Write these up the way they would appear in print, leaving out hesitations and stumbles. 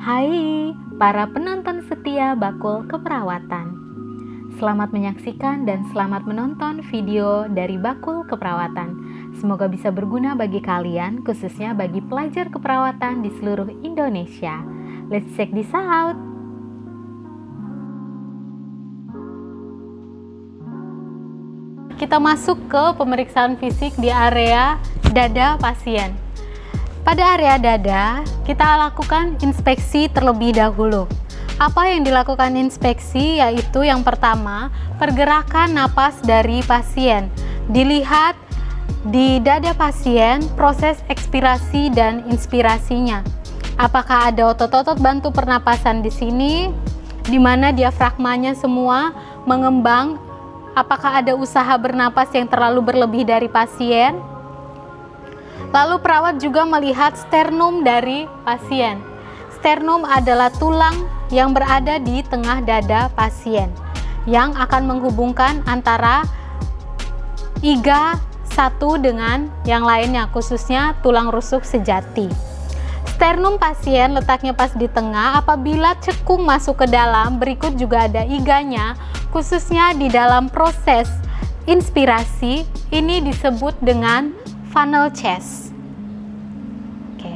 Hai para penonton setia Bakul Keperawatan. Selamat menyaksikan dan selamat menonton video dari Bakul Keperawatan. Semoga bisa berguna bagi kalian, khususnya bagi pelajar keperawatan di seluruh Indonesia. Let's check this out. Kita masuk ke pemeriksaan fisik di area dada pasien. Pada area dada, kita lakukan inspeksi terlebih dahulu. Apa yang dilakukan inspeksi yaitu yang pertama, pergerakan napas dari pasien. Dilihat di dada pasien proses ekspirasi dan inspirasinya. Apakah ada otot-otot bantu pernapasan di sini, di mana diafragmanya semua mengembang? Apakah ada usaha bernapas yang terlalu berlebih dari pasien? Lalu perawat juga melihat sternum dari pasien. Sternum adalah tulang yang berada di tengah dada pasien yang akan menghubungkan antara iga satu dengan yang lainnya, khususnya tulang rusuk sejati. Sternum pasien letaknya pas di tengah. Apabila cekung masuk ke dalam, berikut juga ada iganya, khususnya di dalam proses inspirasi. Ini disebut dengan funnel chest. Oke.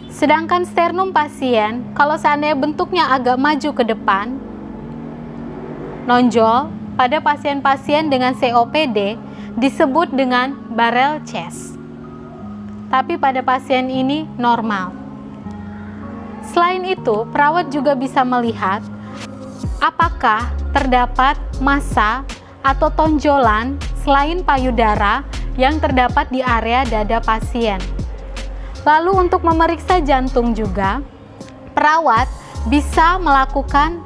Sedangkan sternum pasien, kalau seandainya bentuknya agak maju ke depan, nonjol, pada pasien-pasien dengan COPD disebut dengan barrel chest. Tapi pada pasien ini normal. Selain itu, perawat juga bisa melihat apakah terdapat massa atau tonjolan selain payudara yang terdapat di area dada pasien. Lalu untuk memeriksa jantung juga, perawat bisa melakukan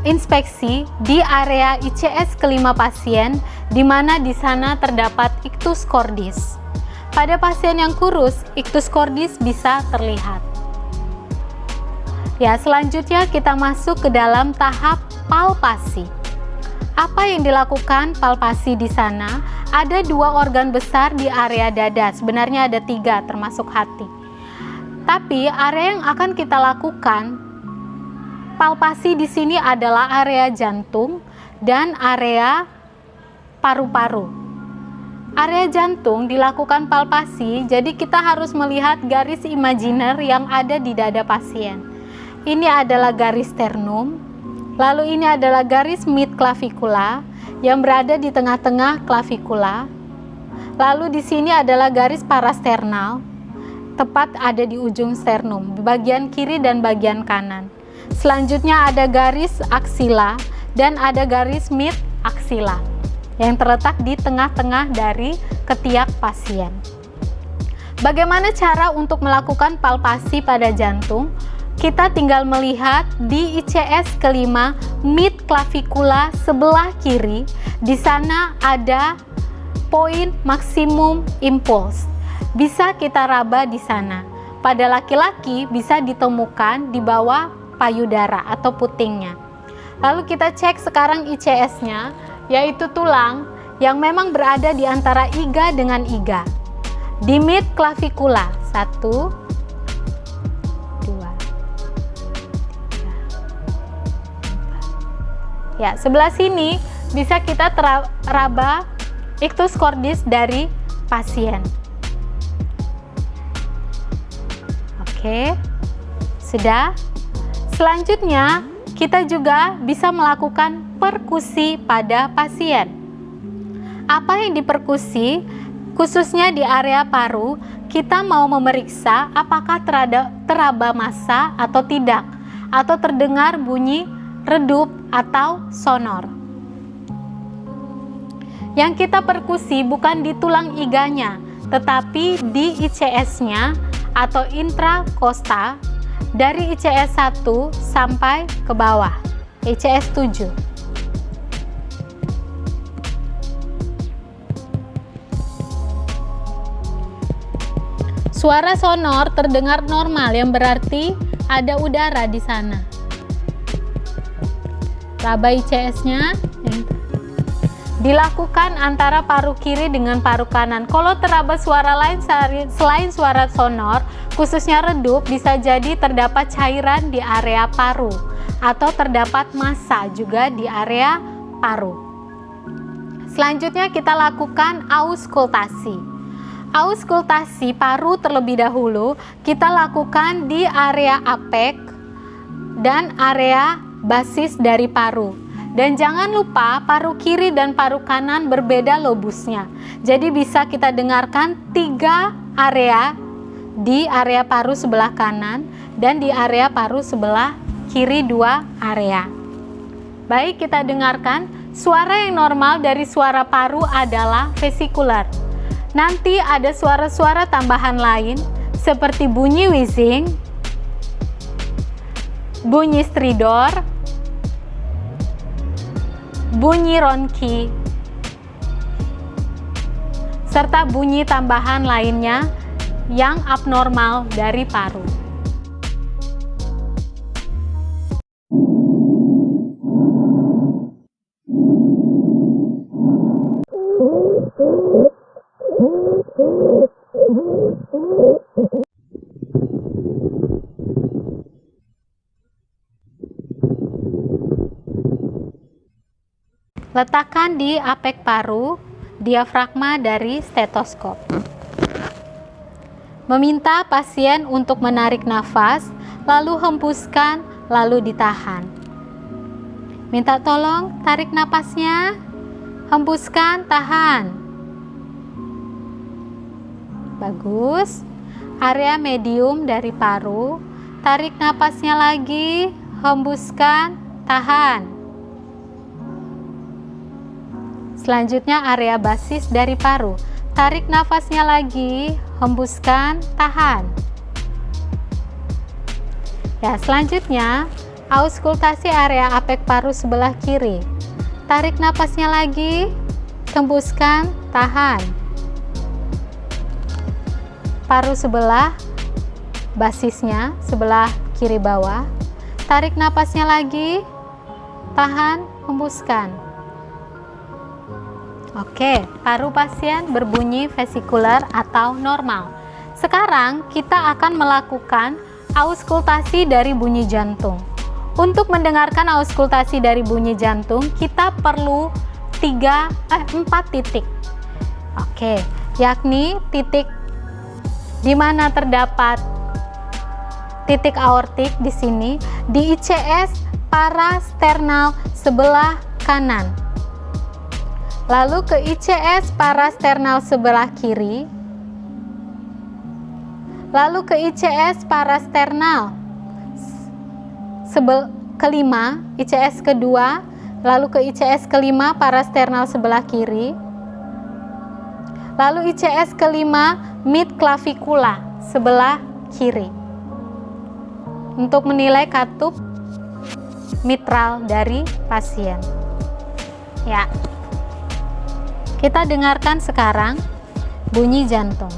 inspeksi di area ICS kelima pasien, di mana di sana terdapat ictus cordis. Pada pasien yang kurus, ictus cordis bisa terlihat. Ya, selanjutnya kita masuk ke dalam tahap palpasi. Apa yang dilakukan palpasi di sana? Ada dua organ besar di area dada, sebenarnya ada tiga termasuk hati. Tapi area yang akan kita lakukan palpasi di sini adalah area jantung dan area paru-paru. Area jantung dilakukan palpasi, jadi kita harus melihat garis imajiner yang ada di dada pasien. Ini adalah garis sternum, lalu ini adalah garis mid clavicula yang berada di tengah-tengah clavikula. Lalu di sini adalah garis parasternal, tepat ada di ujung sternum, di bagian kiri dan bagian kanan. Selanjutnya ada garis aksila dan ada garis mid aksila yang terletak di tengah-tengah dari ketiak pasien. Bagaimana cara untuk melakukan palpasi pada jantung? Kita tinggal melihat di ICS kelima mid clavikula sebelah kiri. Di sana ada poin maksimum impuls. Bisa kita raba di sana. Pada laki-laki bisa ditemukan di bawah payudara atau putingnya. Lalu kita cek sekarang ICS-nya, yaitu tulang yang memang berada di antara iga dengan iga. Di mid clavikula, 1, 2, 3, 4. Ya, sebelah sini bisa kita raba ictus cordis dari pasien. Oke, sudah. Selanjutnya, kita juga bisa melakukan perkusi pada pasien. Apa yang diperkusi? Khususnya di area paru, kita mau memeriksa apakah teraba massa atau tidak, atau terdengar bunyi redup atau sonor. Yang kita perkusi bukan di tulang iganya, tetapi di ICS-nya atau intrakosta, dari ICS 1 sampai ke bawah, ICS 7. Suara sonor terdengar normal, yang berarti ada udara di sana. Raba ICS-nya. dilakukan antara paru kiri dengan paru kanan. Kalau teraba suara lain selain suara sonor, khususnya redup, bisa jadi terdapat cairan di area paru atau terdapat massa juga di area paru. Selanjutnya kita lakukan auskultasi. Auskultasi paru terlebih dahulu kita lakukan di area apek dan area basis dari paru. Dan jangan lupa paru kiri dan paru kanan berbeda lobusnya. Jadi bisa kita dengarkan 3 area di area paru sebelah kanan dan di area paru sebelah kiri 2 area. Baik, kita dengarkan. Suara yang normal dari suara paru adalah vesikular. Nanti ada suara-suara tambahan lain seperti bunyi wheezing, bunyi stridor, bunyi ronki, serta bunyi tambahan lainnya yang abnormal dari paru. Letakkan di apek paru diafragma dari stetoskop. Meminta pasien untuk menarik nafas, lalu hembuskan, lalu ditahan. Minta tolong tarik napasnya, hembuskan, tahan. Bagus. Area medium dari paru, tarik napasnya lagi, hembuskan, tahan. Selanjutnya area basis dari paru, tarik nafasnya lagi, hembuskan, tahan. Ya, selanjutnya auskultasi area apek paru sebelah kiri. Tarik nafasnya lagi, hembuskan, tahan. Paru sebelah basisnya, sebelah kiri bawah. Tarik nafasnya lagi, tahan, hembuskan. Oke, paru pasien berbunyi vesikular atau normal. Sekarang kita akan melakukan auskultasi dari bunyi jantung. Untuk mendengarkan auskultasi dari bunyi jantung, kita perlu 4 titik. Oke, yakni titik di mana terdapat titik aortik di sini, di ICS parasternal sebelah kanan. Lalu ke ICS parasternal sebelah kiri, lalu ke ICS parasternal kelima, ICS kedua, lalu ke ICS kelima parasternal sebelah kiri, lalu ICS kelima mid clavicula sebelah kiri, untuk menilai katup mitral dari pasien. Ya. Kita dengarkan sekarang bunyi jantung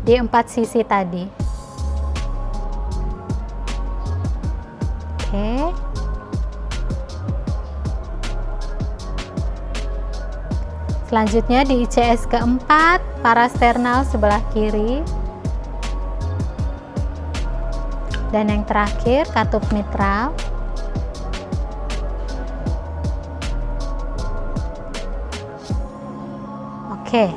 di 4 sisi tadi. Oke. Selanjutnya di ICS keempat, parasternal sebelah kiri. Dan yang terakhir, katup mitral. Oke,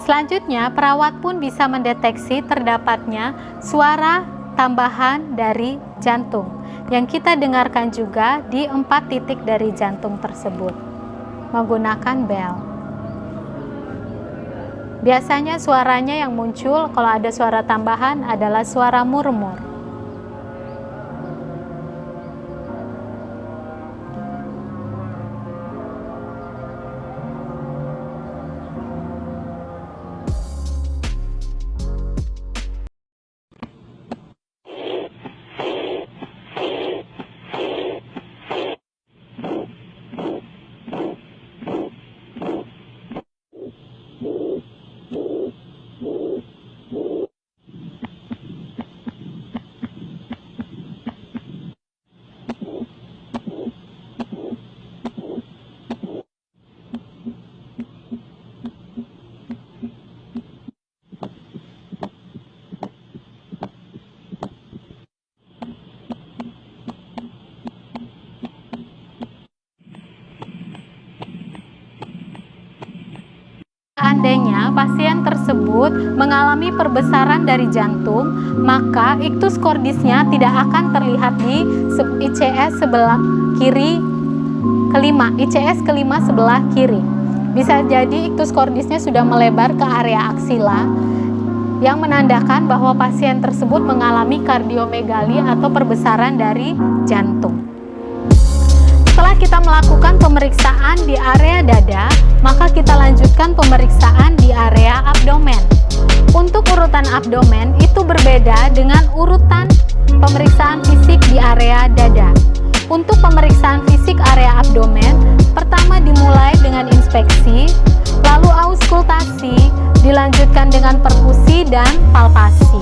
selanjutnya perawat pun bisa mendeteksi terdapatnya suara tambahan dari jantung yang kita dengarkan juga di 4 titik dari jantung tersebut menggunakan bel. Biasanya suaranya yang muncul kalau ada suara tambahan adalah suara murmur. seandainya pasien tersebut mengalami perbesaran dari jantung, maka ictus cordisnya tidak akan terlihat di ICS sebelah kiri kelima, ICS kelima sebelah kiri. Bisa jadi ictus cordisnya sudah melebar ke area aksila, yang menandakan bahwa pasien tersebut mengalami kardiomegali atau perbesaran dari jantung. Setelah kita melakukan pemeriksaan di area dada, maka kita lanjutkan pemeriksaan di area abdomen. Untuk urutan abdomen itu berbeda dengan urutan pemeriksaan fisik di area dada. Untuk pemeriksaan fisik area abdomen, pertama dimulai dengan inspeksi, lalu auskultasi, dilanjutkan dengan perkusi dan palpasi.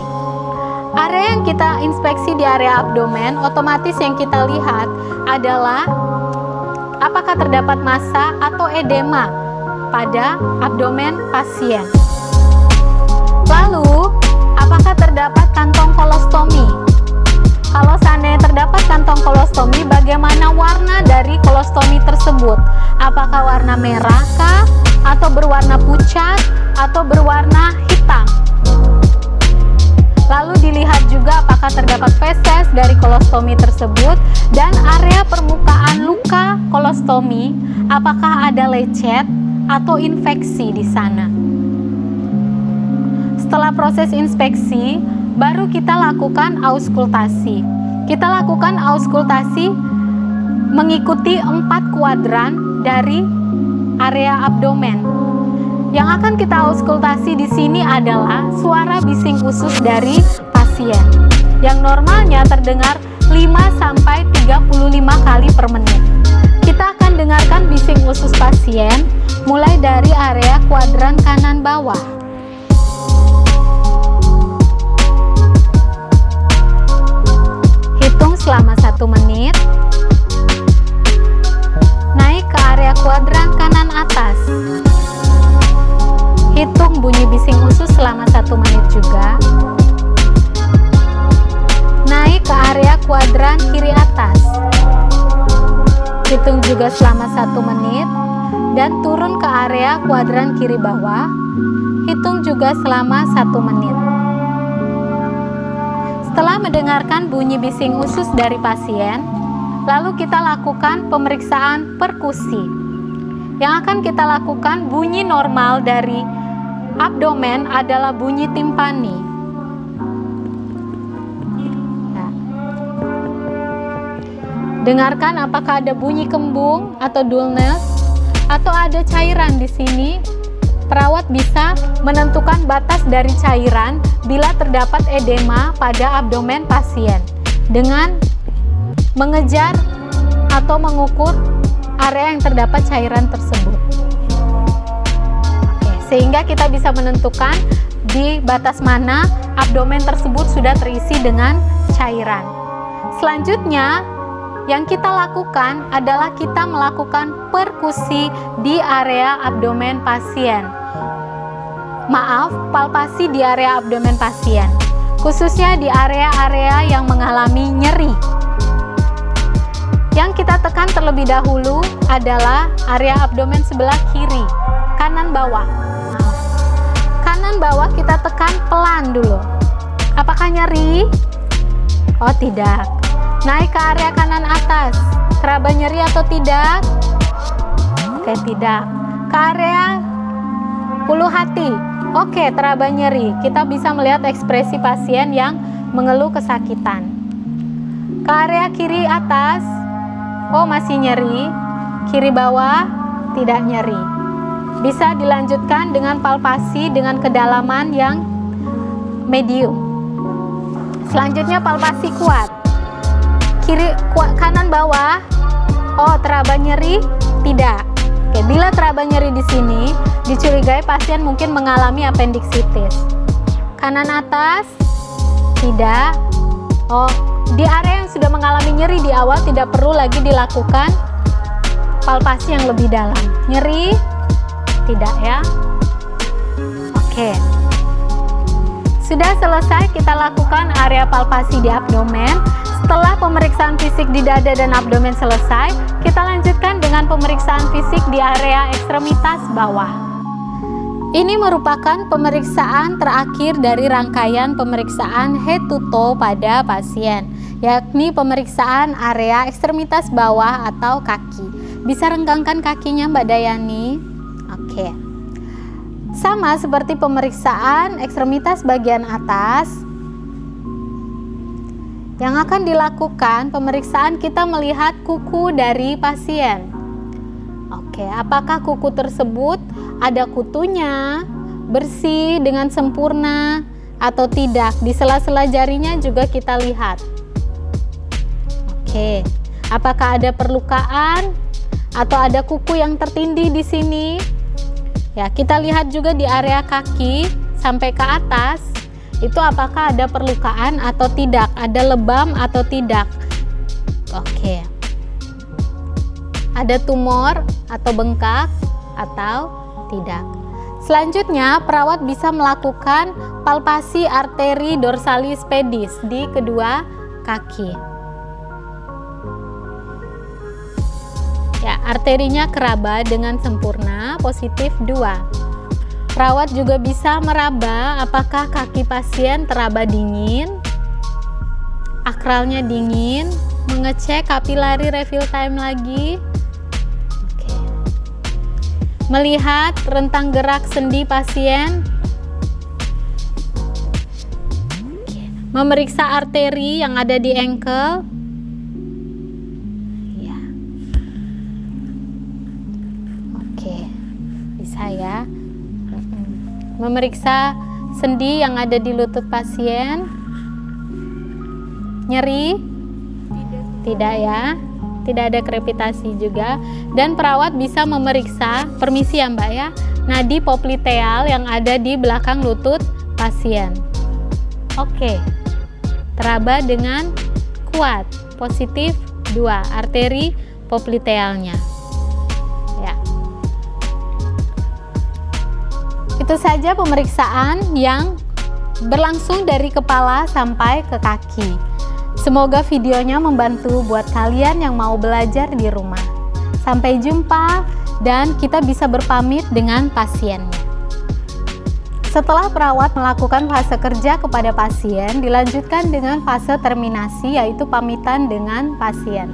Area yang kita inspeksi di area abdomen, otomatis yang kita lihat adalah apakah terdapat massa atau edema pada abdomen pasien. Lalu, apakah terdapat kantong kolostomi? Kalau seandainya terdapat kantong kolostomi, bagaimana warna dari kolostomi tersebut? Apakah warna merah kah? Atau berwarna pucat? Atau berwarna hitam? Lalu dilihat juga apakah terdapat feses dari kolostomi tersebut dan area permukaan luka kolostomi, apakah ada lecet atau infeksi di sana. Setelah proses inspeksi, baru kita lakukan auskultasi. Kita lakukan auskultasi mengikuti 4 kuadran dari area abdomen. Yang akan kita auskultasi di sini adalah suara bising usus dari pasien yang normalnya terdengar 5-35 kali per menit. Kita akan dengarkan bising usus pasien mulai dari area kuadran kanan bawah. Hitung selama 1 menit. Naik ke area kuadran kanan atas. Hitung bunyi bising usus selama 1 menit juga. Naik ke area kuadran kiri atas. Hitung juga selama 1 menit. Dan turun ke area kuadran kiri bawah. Hitung juga selama 1 menit. Setelah mendengarkan bunyi bising usus dari pasien, lalu kita lakukan pemeriksaan perkusi. Yang akan kita lakukan bunyi normal dari abdomen adalah bunyi timpani. Nah, dengarkan apakah ada bunyi kembung atau dullness atau ada cairan di sini. Perawat bisa menentukan batas dari cairan bila terdapat edema pada abdomen pasien dengan mengejar atau mengukur area yang terdapat cairan tersebut. Sehingga kita bisa menentukan di batas mana abdomen tersebut sudah terisi dengan cairan. Selanjutnya, yang kita lakukan adalah kita melakukan perkusi di area abdomen pasien. Maaf, palpasi di area abdomen pasien, khususnya di area-area yang mengalami nyeri. Yang kita tekan terlebih dahulu adalah area abdomen sebelah kiri, kanan bawah. Kanan bawah kita tekan pelan dulu. Apakah nyeri? Oh tidak. Naik ke area kanan atas. Teraba nyeri atau tidak? Oke, tidak. Ke area ulu hati. Oke, teraba nyeri. Kita bisa melihat ekspresi pasien yang mengeluh kesakitan. Ke area kiri atas. Oh, masih nyeri. Kiri bawah tidak nyeri. Bisa dilanjutkan dengan palpasi dengan kedalaman yang medium. Selanjutnya palpasi kuat. Kanan bawah. Oh, teraba nyeri? Tidak. Oke, bila teraba nyeri di sini, dicurigai pasien mungkin mengalami appendicitis. Kanan atas? Tidak. Oh, di area yang sudah mengalami nyeri di awal tidak perlu lagi dilakukan palpasi yang lebih dalam. Nyeri? Tidak ya. Oke. Sudah selesai kita lakukan area palpasi di abdomen. Setelah pemeriksaan fisik di dada dan abdomen selesai, kita lanjutkan dengan pemeriksaan fisik di area ekstremitas bawah. Ini merupakan pemeriksaan terakhir dari rangkaian pemeriksaan head to toe pada pasien, yakni pemeriksaan area ekstremitas bawah atau kaki. Bisa renggangkan kakinya Mbak Dayani? Oke. Sama seperti pemeriksaan ekstremitas bagian atas, yang akan dilakukan pemeriksaan kita melihat kuku dari pasien. Oke, apakah kuku tersebut ada kutunya, bersih dengan sempurna atau tidak? Di sela-sela jarinya juga kita lihat. Oke, apakah ada perlukaan atau ada kuku yang tertindih di sini? Ya, kita lihat juga di area kaki sampai ke atas, itu apakah ada perlukaan atau tidak, ada lebam atau tidak. Oke. Ada tumor atau bengkak atau tidak. Selanjutnya, perawat bisa melakukan palpasi arteri dorsalis pedis di kedua kaki. Ya, arterinya keraba dengan sempurna, positif 2. Perawat juga bisa meraba apakah kaki pasien teraba dingin, akralnya dingin, mengecek kapilari refill time lagi. Melihat rentang gerak sendi pasien, memeriksa arteri yang ada di ankle, ya. Oke, bisa ya. Memeriksa sendi yang ada di lutut pasien, nyeri? Tidak ya. Tidak ada krepitasi juga. Dan perawat bisa memeriksa, permisi ya Mbak ya, nadi popliteal yang ada di belakang lutut pasien. Oke, teraba dengan kuat, positif 2, arteri poplitealnya. Ya. Itu saja pemeriksaan yang berlangsung dari kepala sampai ke kaki. Semoga videonya membantu buat kalian yang mau belajar di rumah. Sampai jumpa dan kita bisa berpamit dengan pasiennya. Setelah perawat melakukan fase kerja kepada pasien, dilanjutkan dengan fase terminasi, yaitu pamitan dengan pasien.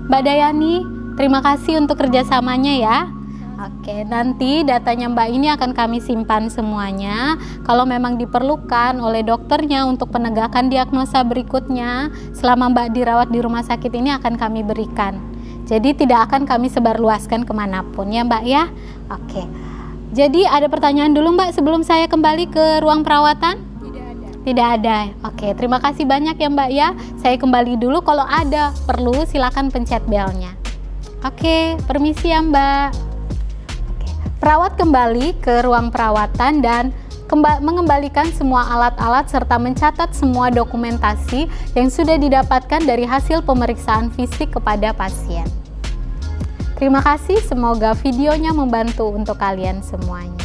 Mbak Dayani, terima kasih untuk kerjasamanya ya. Oke, nanti datanya Mbak ini akan kami simpan semuanya. Kalau memang diperlukan oleh dokternya untuk penegakan diagnosa berikutnya, selama Mbak dirawat di rumah sakit ini akan kami berikan. Jadi tidak akan kami sebarluaskan kemanapun ya Mbak ya. Oke, jadi ada pertanyaan dulu Mbak sebelum saya kembali ke ruang perawatan? Tidak ada. Oke, terima kasih banyak ya Mbak ya. Saya kembali dulu, kalau ada perlu silakan pencet belnya. Oke, permisi ya Mbak. Perawat kembali ke ruang perawatan dan mengembalikan semua alat-alat serta mencatat semua dokumentasi yang sudah didapatkan dari hasil pemeriksaan fisik kepada pasien. Terima kasih, semoga videonya membantu untuk kalian semuanya.